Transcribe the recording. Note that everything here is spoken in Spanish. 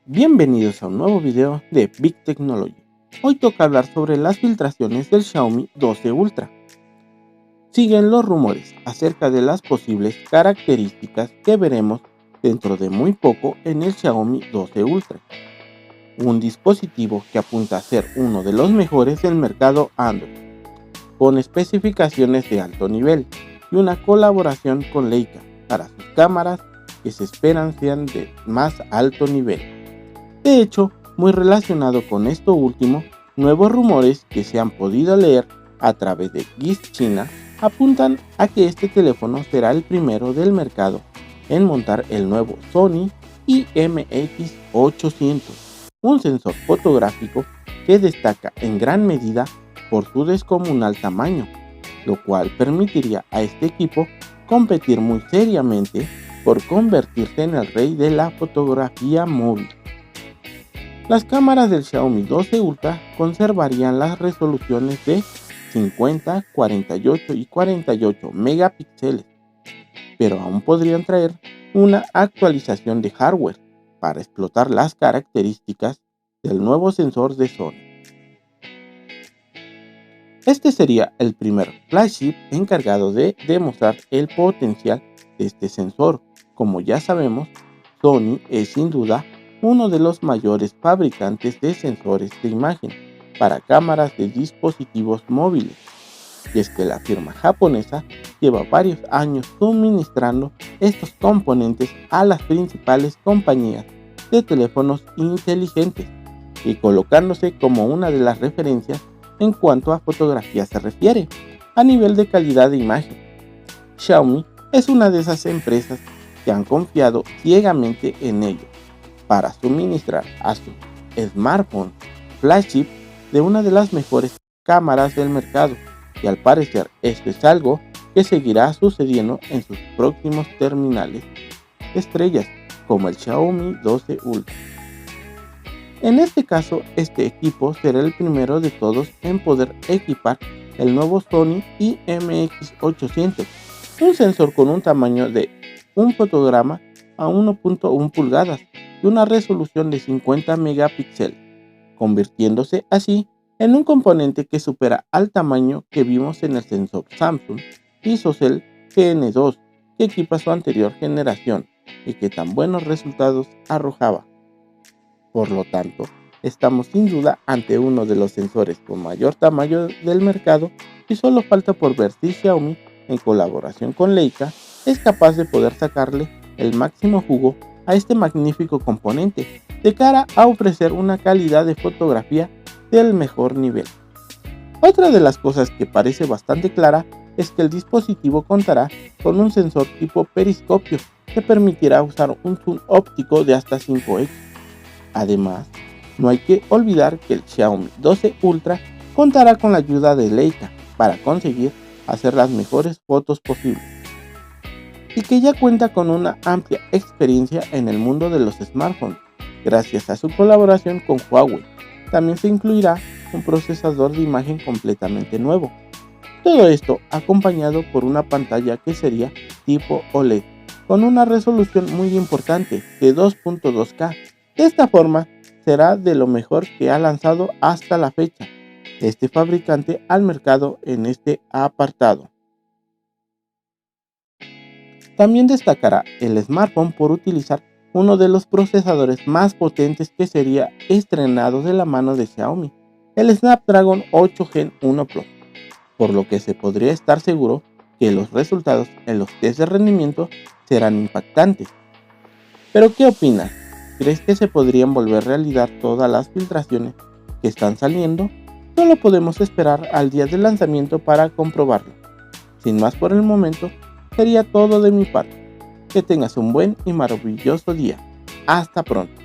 Bienvenidos a un nuevo video de Big Technology. Hoy toca hablar sobre las filtraciones del Xiaomi 12 Ultra. Siguen los rumores acerca de las posibles características que veremos dentro de muy poco en el Xiaomi 12 Ultra, un dispositivo que apunta a ser uno de los mejores del mercado Android, con especificaciones de alto nivel y una colaboración con Leica para sus cámaras que se esperan sean de más alto nivel. De hecho, muy relacionado con esto último, nuevos rumores que se han podido leer a través de GIS China apuntan a que este teléfono será el primero del mercado en montar el nuevo Sony IMX800, un sensor fotográfico que destaca en gran medida por su descomunal tamaño, lo cual permitiría a este equipo competir muy seriamente por convertirse en el rey de la fotografía móvil. Las cámaras del Xiaomi 12 Ultra conservarían las resoluciones de 50, 48 y 48 megapíxeles, pero aún podrían traer una actualización de hardware para explotar las características del nuevo sensor de Sony. Este sería el primer flagship encargado de demostrar el potencial de este sensor. Como ya sabemos, Sony es sin duda uno de los mayores fabricantes de sensores de imagen para cámaras de dispositivos móviles, y es que la firma japonesa lleva varios años suministrando estos componentes a las principales compañías de teléfonos inteligentes y colocándose como una de las referencias en cuanto a fotografía se refiere, a nivel de calidad de imagen. Xiaomi es una de esas empresas que han confiado ciegamente en ellos para suministrar a su smartphone flagship de una de las mejores cámaras del mercado, y al parecer esto es algo que seguirá sucediendo en sus próximos terminales estrellas como el Xiaomi 12 Ultra. En este caso, este equipo será el primero de todos en poder equipar el nuevo Sony IMX800, un sensor con un tamaño de un fotograma a 1.1 pulgadas y una resolución de 50 megapíxeles, convirtiéndose así en un componente que supera al tamaño que vimos en el sensor Samsung ISOCELL GN2 que equipa su anterior generación y que tan buenos resultados arrojaba. Por lo tanto, estamos sin duda ante uno de los sensores con mayor tamaño del mercado y solo falta por ver si Xiaomi, en colaboración con Leica, es capaz de poder sacarle el máximo jugo a este magnífico componente de cara a ofrecer una calidad de fotografía del mejor nivel. Otra de las cosas que parece bastante clara es que el dispositivo contará con un sensor tipo periscopio que permitirá usar un zoom óptico de hasta 5x. Además, no hay que olvidar que el Xiaomi 12 Ultra contará con la ayuda de Leica para conseguir hacer las mejores fotos posibles, y que ya cuenta con una amplia experiencia en el mundo de los smartphones gracias a su colaboración con Huawei. También se incluirá un procesador de imagen completamente nuevo. Todo esto acompañado por una pantalla que sería tipo OLED con una resolución muy importante de 2.2K. De esta forma será de lo mejor que ha lanzado hasta la fecha este fabricante al mercado en este apartado. También destacará el smartphone por utilizar uno de los procesadores más potentes que sería estrenado de la mano de Xiaomi, el Snapdragon 8 Gen 1 Plus, por lo que se podría estar seguro que los resultados en los test de rendimiento serán impactantes. ¿Pero qué opinas? ¿Crees que se podrían volver realidad todas las filtraciones que están saliendo? Solo podemos esperar al día del lanzamiento para comprobarlo. Sin más por el momento, sería todo de mi parte. Que tengas un buen y maravilloso día. Hasta pronto.